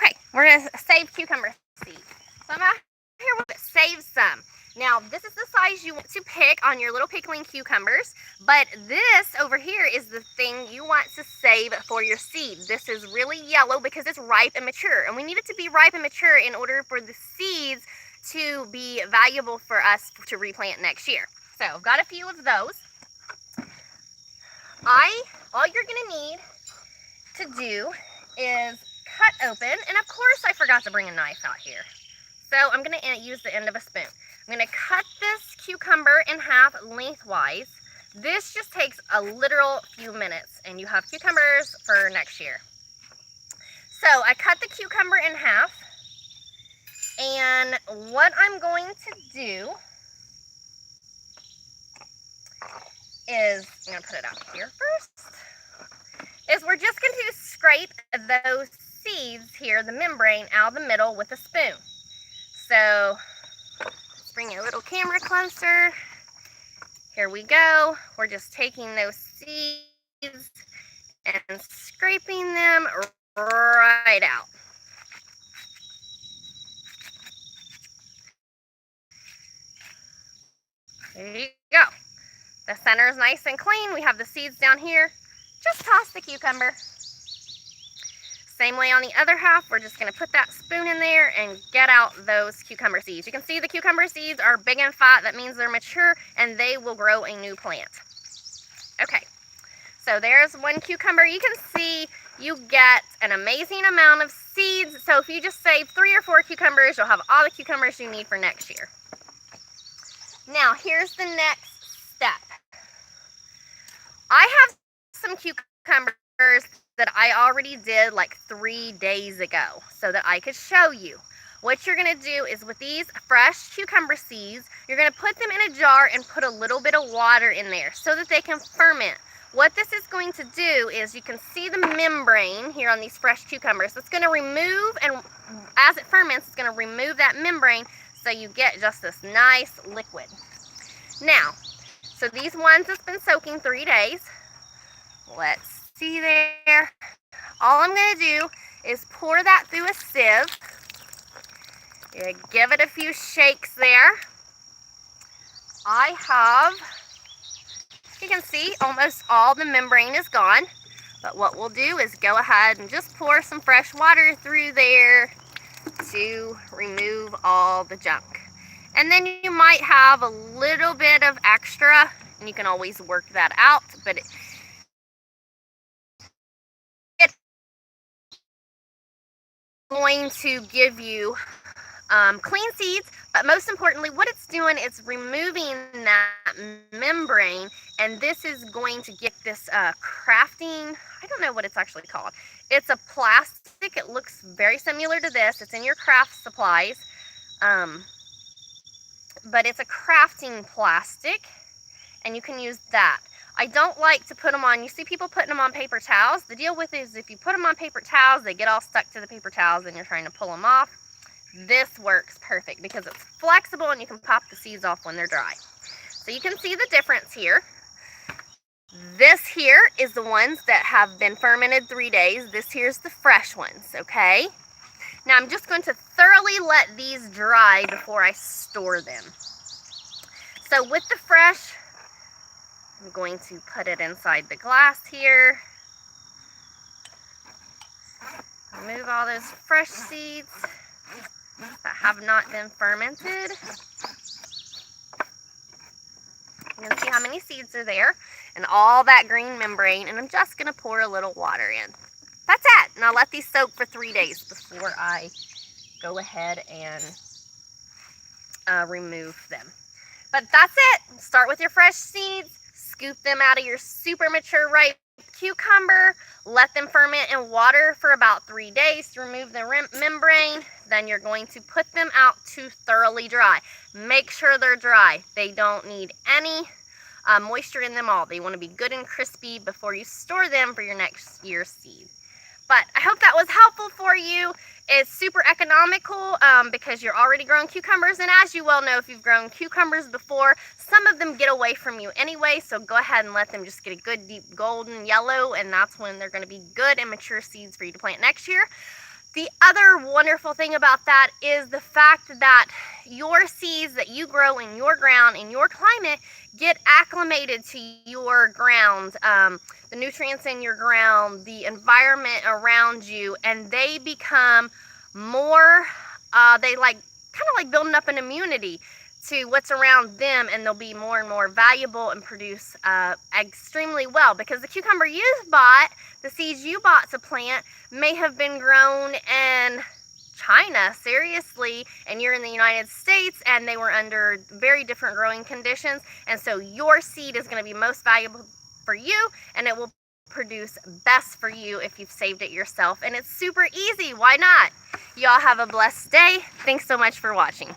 Okay, we're going to save cucumber seeds. So I'm out here with save some. Now, this is the size you want to pick on your little pickling cucumbers, but this over here is the thing you want to save for your seed. This is really yellow because it's ripe and mature, and we need it to be ripe and mature in order for the seeds to be valuable for us to replant next year. So, I've got a few of those. All you're going to need to do is cut open, and of course I forgot to bring a knife out here. So I'm going to use the end of a spoon. I'm going to cut this cucumber in half lengthwise. This just takes a literal few minutes, and you have cucumbers for next year. So I cut the cucumber in half, and what I'm going to do is, I'm going to put it out here first, is we're just going to scrape those seeds here, the membrane, out of the middle with a spoon. So let's bring a little camera closer. Here we go. We're just taking those seeds and scraping them right out. There you go. The center is nice and clean. We have the seeds down here. Just toss the cucumber. Same way on the other half, we're just going to put that spoon in there and get out those cucumber seeds. You can see the cucumber seeds are big and fat. That means they're mature and they will grow a new plant. Okay, so there's one cucumber. You can see you get an amazing amount of seeds. So if you just save 3 or 4 cucumbers, you'll have all the cucumbers you need for next year. Now, here's the next step. I have some cucumbers that I already did like 3 days ago so that I could show you. What you're going to do is with these fresh cucumber seeds, you're going to put them in a jar and put a little bit of water in there so that they can ferment. What this is going to do is you can see the membrane here on these fresh cucumbers. It's going to remove, and as it ferments, it's going to remove that membrane so you get just this nice liquid. Now, so these ones has been soaking 3 days. Let's see there. All I'm going to do is pour that through a sieve. Give it a few shakes there. I have, you can see almost all the membrane is gone. But what we'll do is go ahead and just pour some fresh water through there to remove all the junk. And then you might have a little bit of extra, and you can always work that out, but it's going to give you clean seeds, but most importantly, what it's doing is removing that membrane, and this is going to get this crafting, I don't know what it's actually called. It's a plastic, it looks very similar to this. It's in your craft supplies, but it's a crafting plastic, and you can use that. I don't like to put them on, you see people putting them on paper towels. The deal with it is if you put them on paper towels, they get all stuck to the paper towels and you're trying to pull them off. This works perfect because it's flexible and you can pop the seeds off when they're dry. So you can see the difference here. This here is the ones that have been fermented 3 days. This here's the fresh ones, okay? Now I'm just going to thoroughly let these dry before I store them. So with the fresh, I'm going to put it inside the glass here. Remove all those fresh seeds that have not been fermented. You can see how many seeds are there and all that green membrane, and I'm just going to pour a little water in. That's it. And I'll let these soak for 3 days before I go ahead and remove them. But that's it. Start with your fresh seeds, scoop them out of your super mature ripe cucumber, let them ferment in water for about 3 days to remove the membrane. Then you're going to put them out to thoroughly dry. Make sure they're dry. They don't need any moisture in them all. They want to be good and crispy before you store them for your next year's seed. But I hope that was helpful for you. It's super economical because you're already growing cucumbers, and as you well know, if you've grown cucumbers before, some of them get away from you anyway, so go ahead and let them just get a good deep golden yellow, and that's when they're going to be good and mature seeds for you to plant next year. The other wonderful thing about that is the fact that your seeds that you grow in your ground, in your climate, get acclimated to your ground, the nutrients in your ground, the environment around you, and they become more, they like, kind of like building up an immunity to what's around them, and they'll be more and more valuable and produce extremely well, because the cucumber you bought, the seeds you bought to plant, may have been grown in China, seriously, and you're in the United States, and they were under very different growing conditions, and so your seed is going to be most valuable for you, and it will produce best for you if you've saved it yourself. And it's super easy. Why not? Y'all have a blessed day. Thanks so much for watching.